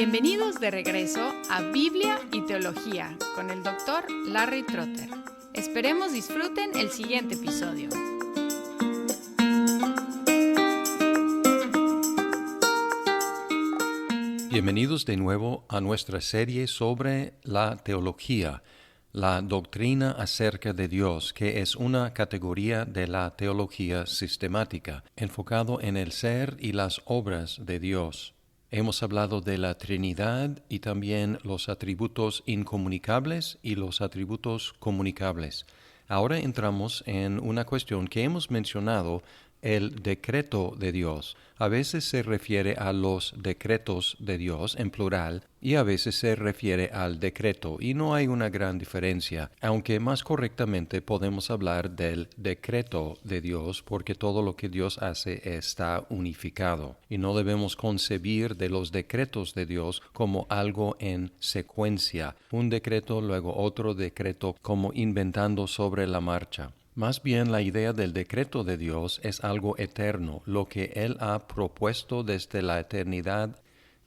Bienvenidos de regreso a Biblia y Teología con el Dr. Larry Trotter. Esperemos disfruten el siguiente episodio. Bienvenidos de nuevo a nuestra serie sobre la teología, la doctrina acerca de Dios, que es una categoría de la teología sistemática, enfocado en el ser y las obras de Dios. Hemos hablado de la Trinidad y también los atributos incomunicables y los atributos comunicables. Ahora entramos en una cuestión que hemos mencionado, el decreto de Dios. A veces se refiere a los decretos de Dios en plural y a veces se refiere al decreto, y no hay una gran diferencia, aunque más correctamente podemos hablar del decreto de Dios porque todo lo que Dios hace está unificado, y no debemos concebir de los decretos de Dios como algo en secuencia, un decreto luego otro decreto como inventando sobre la marcha. Más bien la idea del decreto de Dios es algo eterno, lo que Él ha propuesto desde la eternidad.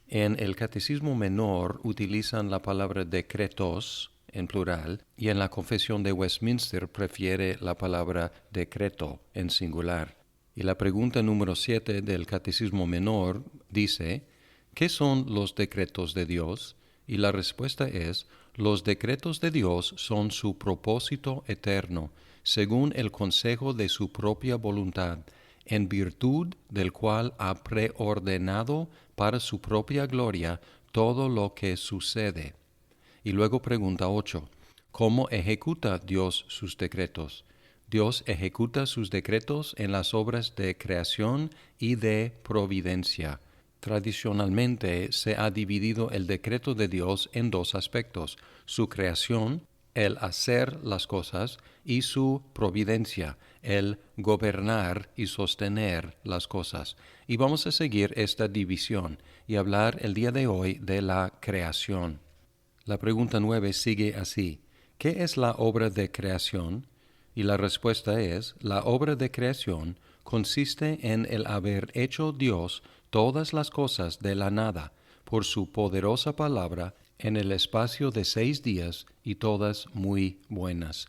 En el Catecismo Menor utilizan la palabra decretos en plural y en la Confesión de Westminster prefiere la palabra decreto en singular. Y la pregunta número 7 del Catecismo Menor dice, ¿qué son los decretos de Dios? Y la respuesta es, los decretos de Dios son su propósito eterno, según el consejo de su propia voluntad, en virtud del cual ha preordenado para su propia gloria todo lo que sucede. Y luego pregunta 8, ¿cómo ejecuta Dios sus decretos? Dios ejecuta sus decretos en las obras de creación y de providencia. Tradicionalmente se ha dividido el decreto de Dios en dos aspectos, su creación, el hacer las cosas, y su providencia, el gobernar y sostener las cosas. Y vamos a seguir esta división y hablar el día de hoy de la creación. La pregunta 9 sigue así. ¿Qué es la obra de creación? Y la respuesta es, la obra de creación consiste en el haber hecho Dios todas las cosas de la nada, por su poderosa palabra, en el espacio de 6 días, y todas muy buenas.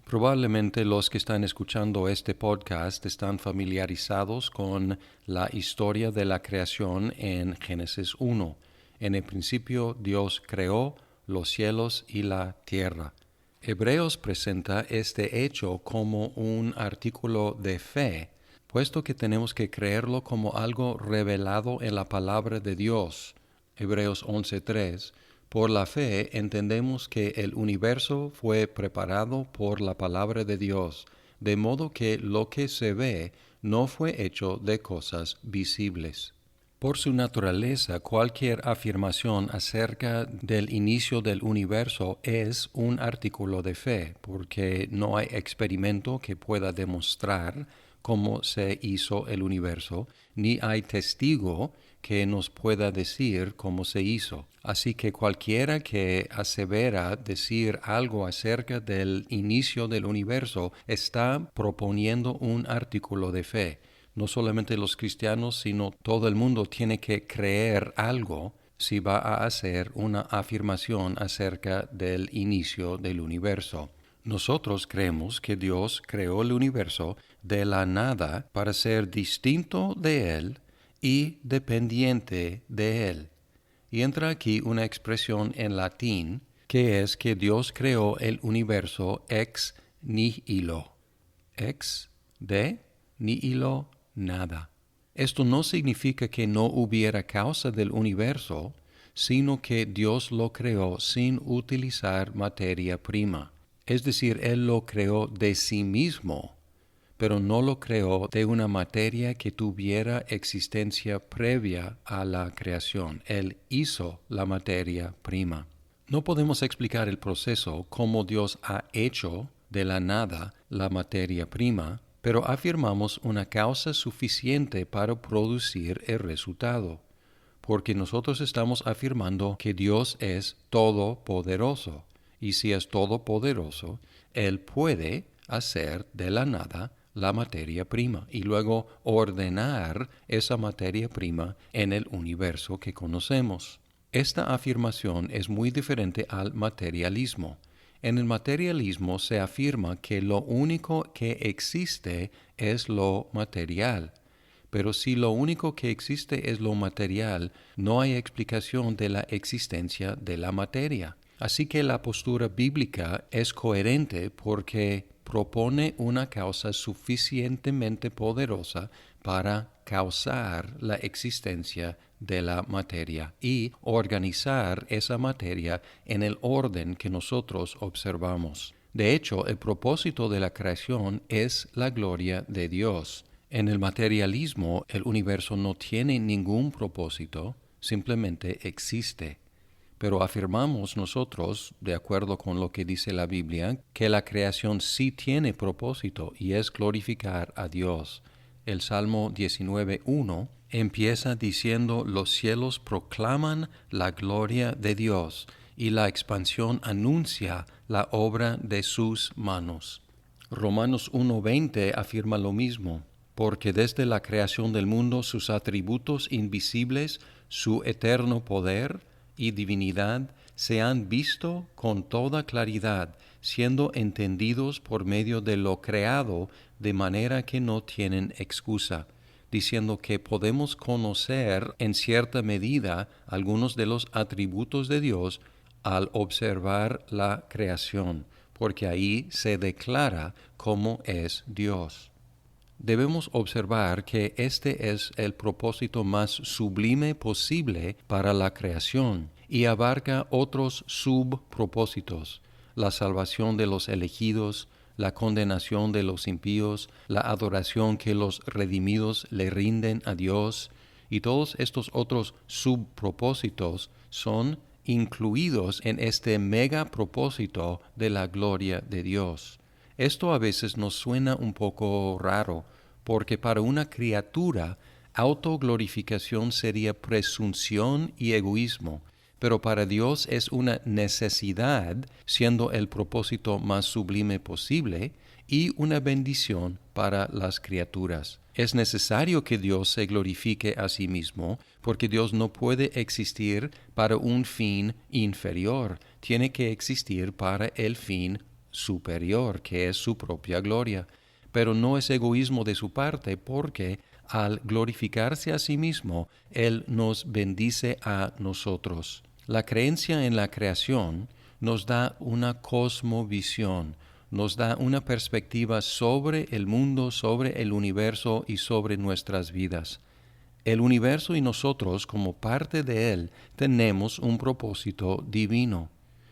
Probablemente los que están escuchando este podcast están familiarizados con la historia de la creación en Génesis 1. En el principio Dios creó los cielos y la tierra. Hebreos presenta este hecho como un artículo de fe, puesto que tenemos que creerlo como algo revelado en la palabra de Dios. Hebreos 11:3. Por la fe entendemos que el universo fue preparado por la palabra de Dios, de modo que lo que se ve no fue hecho de cosas visibles. Por su naturaleza, cualquier afirmación acerca del inicio del universo es un artículo de fe, porque no hay experimento que pueda demostrar cómo se hizo el universo, ni hay testigo que nos pueda decir cómo se hizo. Así que cualquiera que asevera decir algo acerca del inicio del universo está proponiendo un artículo de fe. No solamente los cristianos, sino todo el mundo tiene que creer algo si va a hacer una afirmación acerca del inicio del universo. Nosotros creemos que Dios creó el universo de la nada para ser distinto de Él y dependiente de Él. Y entra aquí una expresión en latín que es que Dios creó el universo ex nihilo. Ex de nihilo nada. Esto no significa que no hubiera causa del universo, sino que Dios lo creó sin utilizar materia prima. Es decir, Él lo creó de sí mismo, pero no lo creó de una materia que tuviera existencia previa a la creación. Él hizo la materia prima. No podemos explicar el proceso cómo Dios ha hecho de la nada la materia prima, pero afirmamos una causa suficiente para producir el resultado, porque nosotros estamos afirmando que Dios es todopoderoso, y si es todopoderoso, Él puede hacer de la nada la materia prima y luego ordenar esa materia prima en el universo que conocemos. Esta afirmación es muy diferente al materialismo. En el materialismo se afirma que lo único que existe es lo material. Pero si lo único que existe es lo material, no hay explicación de la existencia de la materia. Así que la postura bíblica es coherente porque propone una causa suficientemente poderosa para causar la existencia de la materia y organizar esa materia en el orden que nosotros observamos. De hecho, el propósito de la creación es la gloria de Dios. En el materialismo, el universo no tiene ningún propósito, simplemente existe. Pero afirmamos nosotros, de acuerdo con lo que dice la Biblia, que la creación sí tiene propósito y es glorificar a Dios. El Salmo 19:1 empieza diciendo: los cielos proclaman la gloria de Dios y la expansión anuncia la obra de sus manos. Romanos 1:20 afirma lo mismo: porque desde la creación del mundo sus atributos invisibles, su eterno poder y divinidad se han visto con toda claridad, siendo entendidos por medio de lo creado, de manera que no tienen excusa, diciendo que podemos conocer en cierta medida algunos de los atributos de Dios al observar la creación, porque ahí se declara cómo es Dios. Debemos observar que este es el propósito más sublime posible para la creación y abarca otros subpropósitos: la salvación de los elegidos, la condenación de los impíos, la adoración que los redimidos le rinden a Dios, y todos estos otros subpropósitos son incluidos en este mega propósito de la gloria de Dios. Esto a veces nos suena un poco raro, porque para una criatura, autoglorificación sería presunción y egoísmo, pero para Dios es una necesidad, siendo el propósito más sublime posible, y una bendición para las criaturas. Es necesario que Dios se glorifique a sí mismo, porque Dios no puede existir para un fin inferior, tiene que existir para el fin superior, que es su propia gloria. Pero no es egoísmo de su parte, porque al glorificarse a sí mismo, Él nos bendice a nosotros. La creencia en la creación nos da una cosmovisión, nos da una perspectiva sobre el mundo, sobre el universo y sobre nuestras vidas. El universo y nosotros, como parte de él, tenemos un propósito divino.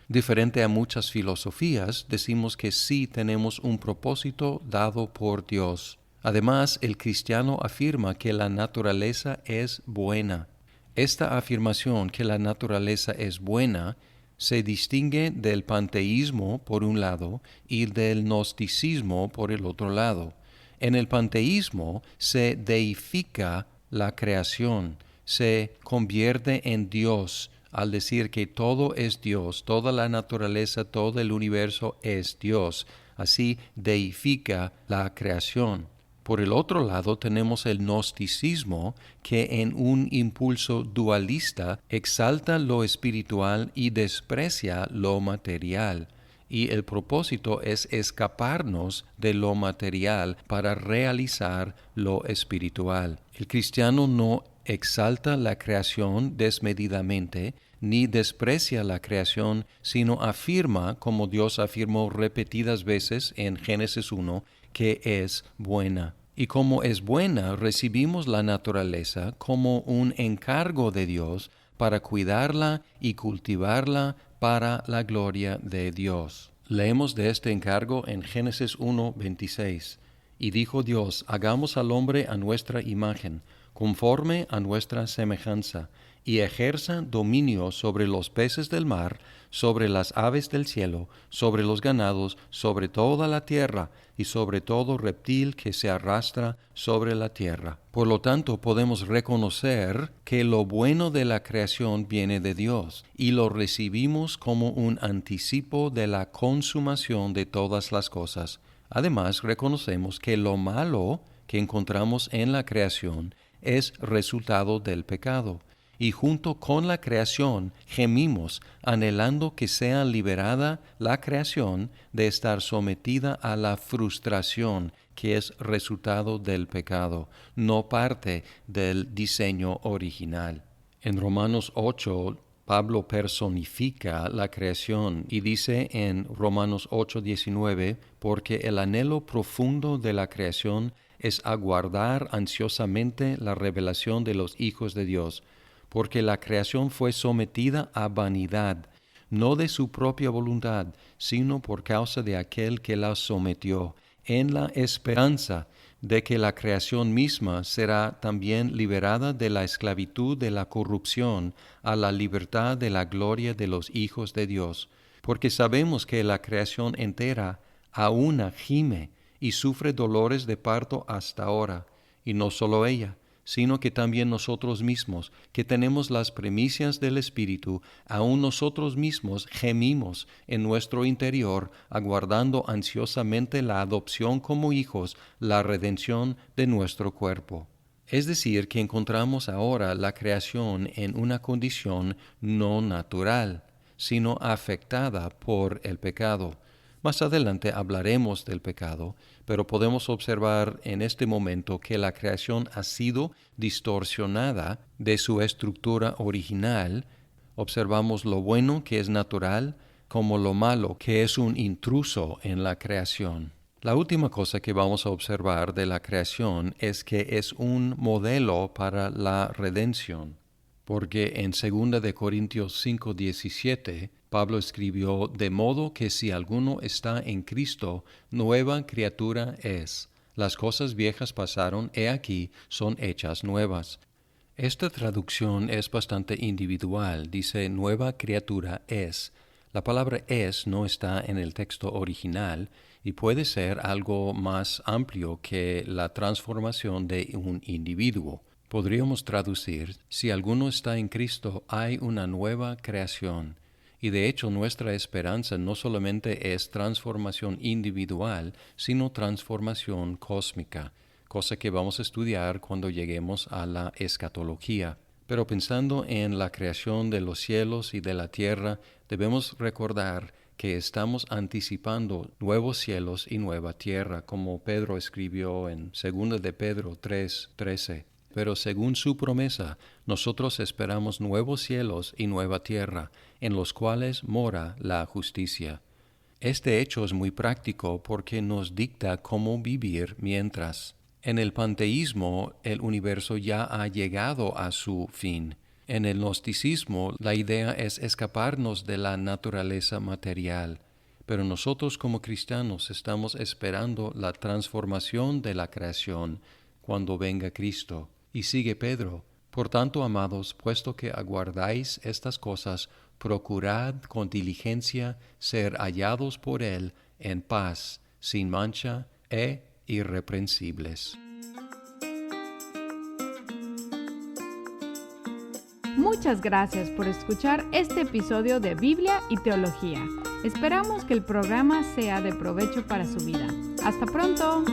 Diferente a muchas filosofías, decimos que sí tenemos un propósito dado por Dios. Además, el cristiano afirma que la naturaleza es buena. Esta afirmación, que la naturaleza es buena, se distingue del panteísmo por un lado y del gnosticismo por el otro lado. En el panteísmo se deifica la creación, se convierte en Dios al decir que todo es Dios, toda la naturaleza, todo el universo es Dios. Así deifica la creación. Por el otro lado tenemos el gnosticismo, que en un impulso dualista exalta lo espiritual y desprecia lo material, y el propósito es escaparnos de lo material para realizar lo espiritual. El cristiano no exalta la creación desmedidamente, ni desprecia la creación, sino afirma, como Dios afirmó repetidas veces en Génesis 1, que es buena. Y como es buena, recibimos la naturaleza como un encargo de Dios para cuidarla y cultivarla para la gloria de Dios. Leemos de este encargo en Génesis 1:26. Y dijo Dios: hagamos al hombre a nuestra imagen, conforme a nuestra semejanza, y ejerza dominio sobre los peces del mar, sobre las aves del cielo, sobre los ganados, sobre toda la tierra, y sobre todo reptil que se arrastra sobre la tierra. Por lo tanto, podemos reconocer que lo bueno de la creación viene de Dios, y lo recibimos como un anticipo de la consumación de todas las cosas. Además, reconocemos que lo malo que encontramos en la creación es resultado del pecado, y junto con la creación gemimos, anhelando que sea liberada la creación de estar sometida a la frustración que es resultado del pecado, no parte del diseño original. En Romanos 8, Pablo personifica la creación y dice en Romanos 8:19, porque el anhelo profundo de la creación es aguardar ansiosamente la revelación de los hijos de Dios, porque la creación fue sometida a vanidad, no de su propia voluntad, sino por causa de aquel que la sometió, en la esperanza de que la creación misma será también liberada de la esclavitud de la corrupción a la libertad de la gloria de los hijos de Dios, porque sabemos que la creación entera aúna gime y sufre dolores de parto hasta ahora, y no solo ella, sino que también nosotros mismos, que tenemos las primicias del Espíritu, aun nosotros mismos gemimos en nuestro interior, aguardando ansiosamente la adopción como hijos, la redención de nuestro cuerpo. Es decir, que encontramos ahora la creación en una condición no natural, sino afectada por el pecado. Más adelante hablaremos del pecado, pero podemos observar en este momento que la creación ha sido distorsionada de su estructura original. Observamos lo bueno que es natural como lo malo que es un intruso en la creación. La última cosa que vamos a observar de la creación es que es un modelo para la redención, porque en 2 de Corintios 5:17 Pablo escribió, de modo que si alguno está en Cristo, nueva criatura es. Las cosas viejas pasaron, he aquí, son hechas nuevas. Esta traducción es bastante individual, dice nueva criatura es. La palabra es no está en el texto original y puede ser algo más amplio que la transformación de un individuo. Podríamos traducir, si alguno está en Cristo, hay una nueva creación. Y de hecho nuestra esperanza no solamente es transformación individual, sino transformación cósmica, cosa que vamos a estudiar cuando lleguemos a la escatología. Pero pensando en la creación de los cielos y de la tierra, debemos recordar que estamos anticipando nuevos cielos y nueva tierra, como Pedro escribió en 2 de Pedro 3:13. Pero según su promesa, nosotros esperamos nuevos cielos y nueva tierra, en los cuales mora la justicia. Este hecho es muy práctico porque nos dicta cómo vivir mientras. En el panteísmo, el universo ya ha llegado a su fin. En el gnosticismo, la idea es escaparnos de la naturaleza material. Pero nosotros como cristianos estamos esperando la transformación de la creación cuando venga Cristo. Y sigue Pedro, por tanto, amados, puesto que aguardáis estas cosas, procurad con diligencia ser hallados por Él en paz, sin mancha e irreprensibles. Muchas gracias por escuchar este episodio de Biblia y Teología. Esperamos que el programa sea de provecho para su vida. ¡Hasta pronto!